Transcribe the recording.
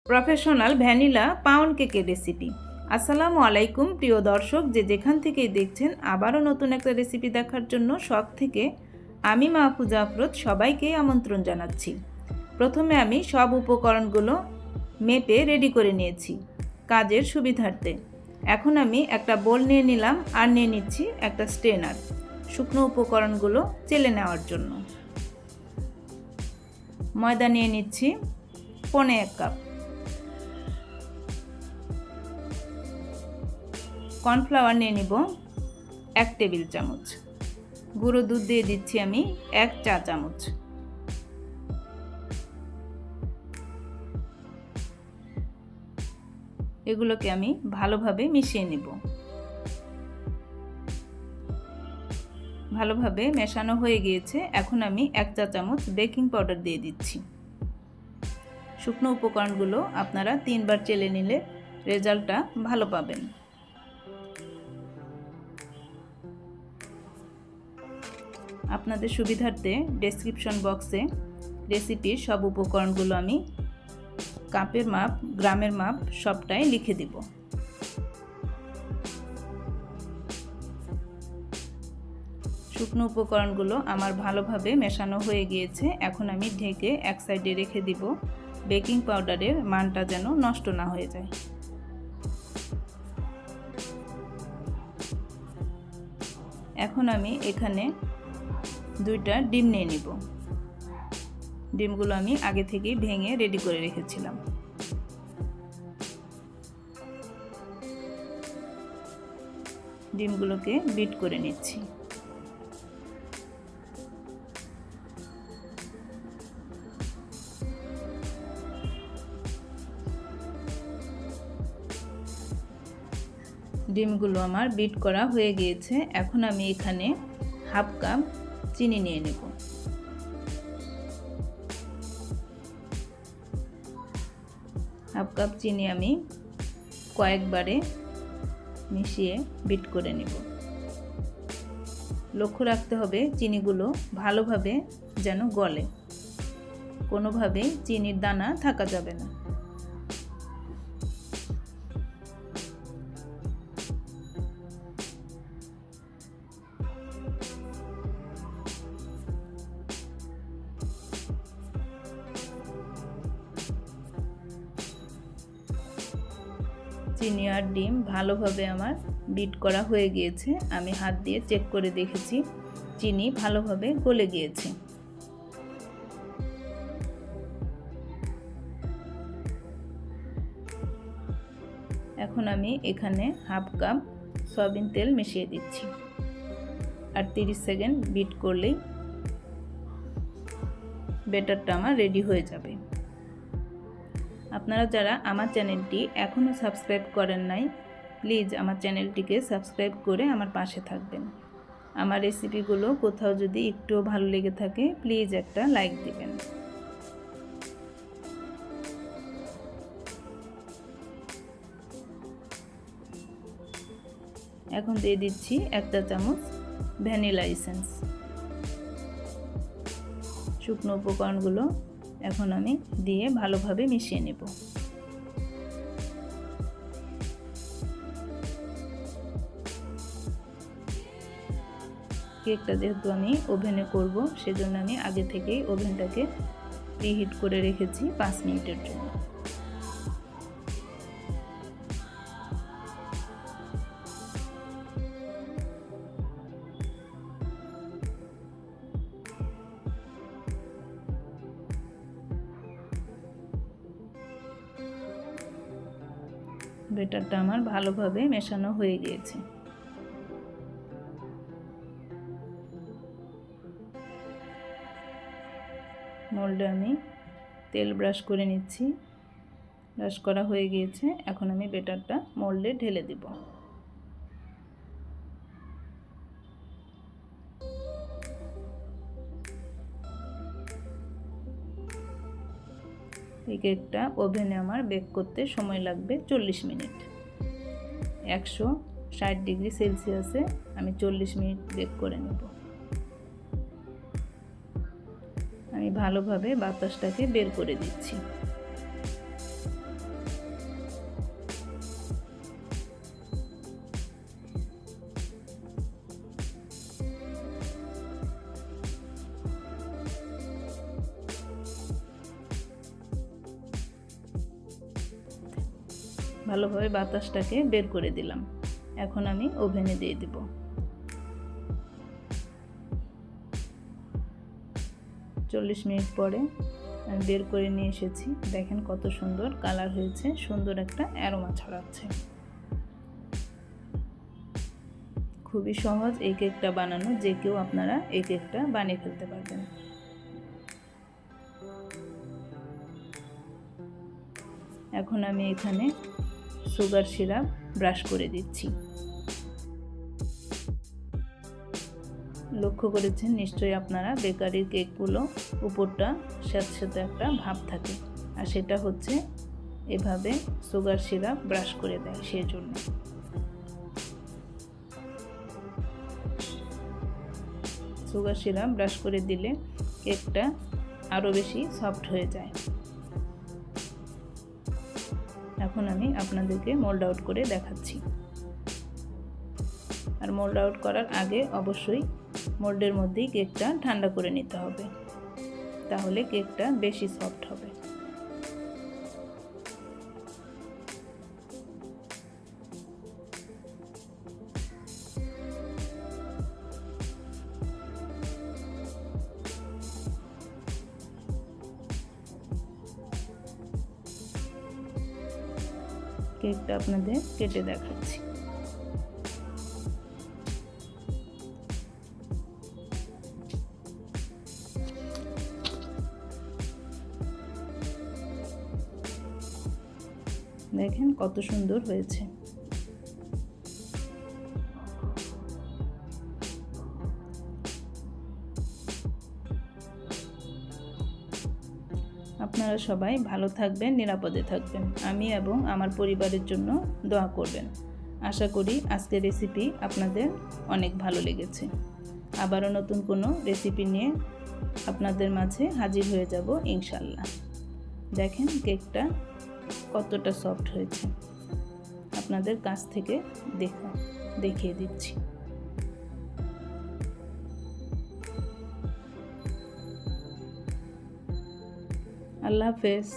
Professional vanilla pound কেকের recipe. আসসালামু আলাইকুম প্রিয় দর্শক, যে যেখান থেকেই দেখছেন, আবারও নতুন একটা রেসিপি দেখার জন্য শখ থেকে আমি মাহফুজা আফরোজ সবাইকে আমন্ত্রণ জানাচ্ছি। প্রথমে আমি সব উপকরণগুলো মেপে রেডি করে নিয়েছি কাজের সুবিধার্থে। এখন আমি একটা বোল নিয়ে নিলাম আর নিয়ে নিচ্ছি একটা স্ট্রেনার শুকনো উপকরণগুলো চেলে নেওয়ার জন্য। ময়দা নিয়ে নিচ্ছি 1.25 কাপ, কর্নফ্লাওয়ার নিয়ে নিব 1 টেবিল চামচ, গুঁড়ো দুধ দিয়ে দিচ্ছি আমি 1 চা চামচ, এগুলোকে আমি ভালোভাবে মিশিয়ে নিব। ভালোভাবে মেশানো হয়ে গিয়েছে। এখন আমি 1 চা চামচ বেকিং পাউডার দিয়ে দিচ্ছি। শুকনো উপকরণগুলো আপনারা 3 বার চেলে নিলে রেজাল্টটা ভালো পাবেন। আপনাদের সুবিধার্থে ডেসক্রিপশন বক্সে রেসিপির সব উপকরণগুলো আমি কাপের মাপ, গ্রামের মাপ সবটাই লিখে দিব। শুকনো উপকরণগুলো আমার ভালোভাবে মেশানো হয়ে গিয়েছে। এখন আমি ঢেকে এক সাইডে রেখে দিব, বেকিং পাউডারের মানটা যেন নষ্ট না হয়ে যায়। এখন আমি এখানে 2টা ডিম নিয়ে নিব। ডিমগুলো আমি আগে থেকেই ভেঙে রেডি করে রেখেছিলাম। ডিমগুলোকে বিট করে নিচ্ছি। ডিমগুলো আমার বিট করা হয়ে গিয়েছে। এখন আমি এখানে 1/2 কাপ চিনি নিয়ে নেব। হাফ কাপ চিনি আমি কয়েকবারে মিশিয়ে বিট করে নেব। লক্ষ্য রাখতে হবে চিনিগুলো ভালোভাবে যেন গলে, কোনোভাবেই চিনির দানা থাকা যাবে না। চিনি আর ডিম ভালোভাবে আমার বিট করা হয়ে গিয়েছে। আমি হাত দিয়ে চেক করে দেখেছি, চিনি ভালোভাবে গলে গিয়েছে। এখন আমি এখানে 1/2 কাপ সয়াবিন তেল মিশিয়ে দিচ্ছি। আর 30 সেকেন্ড বিট করলেই ব্যাটারটা আমার রেডি হয়ে যাবে। আপনারা যারা আমার চ্যানেলটি এখনও সাবস্ক্রাইব করেন নাই, প্লিজ আমার চ্যানেলটিকে সাবস্ক্রাইব করে আমার পাশে থাকবেন। আমার রেসিপিগুলো কোথাও যদি একটুও ভালো লেগে থাকে, প্লিজ একটা লাইক দিবেন। এখন দিয়ে দিচ্ছি 1 চা চামচ ভ্যানিলা এসেন্স। শুকনো উপকরণগুলো এখন আমি দিয়ে ভালোভাবে মিশিয়ে নেব। কেকটা যেহেতু আমি ওভেনে করব, সেজন্য আমি আগে থেকেই ওভেনটাকে প্রিহিট করে রেখেছি 5 মিনিটের জন্য। ব্যাটারটা আমার ভালোভাবে মেশানো হয়ে গিয়েছে। মোল্ডে আমি তেল ব্রাশ করে নিচ্ছি। ব্রাশ করা হয়ে গিয়েছে। এখন আমি ব্যাটারটা মোল্ডে ঢেলে দেব। এই কেকটা ওভেনে আমার বেক করতে সময় লাগবে 40 মিনিট। 160 ডিগ্রি সেলসিয়াসে আমি 40 মিনিট বেক করে নেব। আমি ভালোভাবে বাতাসটাকে বের করে দিচ্ছি। ভালোভাবে বাতাসটাকে বের করে দিলাম। এখন আমি ওভেনে দিয়ে দিব। 40 মিনিট পরে আমি বের করে নিয়ে এসেছি। দেখেন কত সুন্দর কালার হয়েছে, সুন্দর একটা অ্যারোমা ছড়াচ্ছে। খুবই সহজ এই কেকটা বানানো, যে কেউ আপনারা এই কেকটা বানিয়ে ফেলতে পারবেন। এখন আমি এখানে সুগার সিরাপ ব্রাশ করে দিচ্ছি। লক্ষ্য করেছেন নিশ্চয়ই আপনারা বেকারির কেকগুলো উপরটা স্যাঁতস্যাঁতে একটা ভাব থাকে, আর সেটা হচ্ছে এভাবে সুগার সিরাপ ব্রাশ করে দেয় সেই জন্য। সুগার সিরাপ ব্রাশ করে দিলে কেকটা আরও বেশি সফট হয়ে যায়। এখন আমি আপনাদেরকে মোল্ড আউট করে দেখাচ্ছি। আর মোল্ড আউট করার আগে অবশ্যই মোল্ডের মধ্যেই কেকটা ঠান্ডা করে নিতে হবে, তাহলে কেকটা বেশি সফট হবে। কেকটা আপনাদের কেটে দেখাচ্ছি। দেখেন কত সুন্দর হয়েছে। আপনারা সবাই ভালো থাকবেন, নিরাপদে থাকবেন। আমি এবং আমার পরিবারের জন্য দোয়া করবেন। আশা করি আজকের রেসিপি আপনাদের অনেক ভালো লেগেছে। আবারও নতুন কোনো রেসিপি নিয়ে আপনাদের মাঝে হাজির হয়ে যাব ইনশাল্লাহ। দেখেন কেকটা কতটা সফট হয়েছে, আপনাদের কাছ থেকে দেখিয়ে দিচ্ছি। আল্লাহ হাফেজ।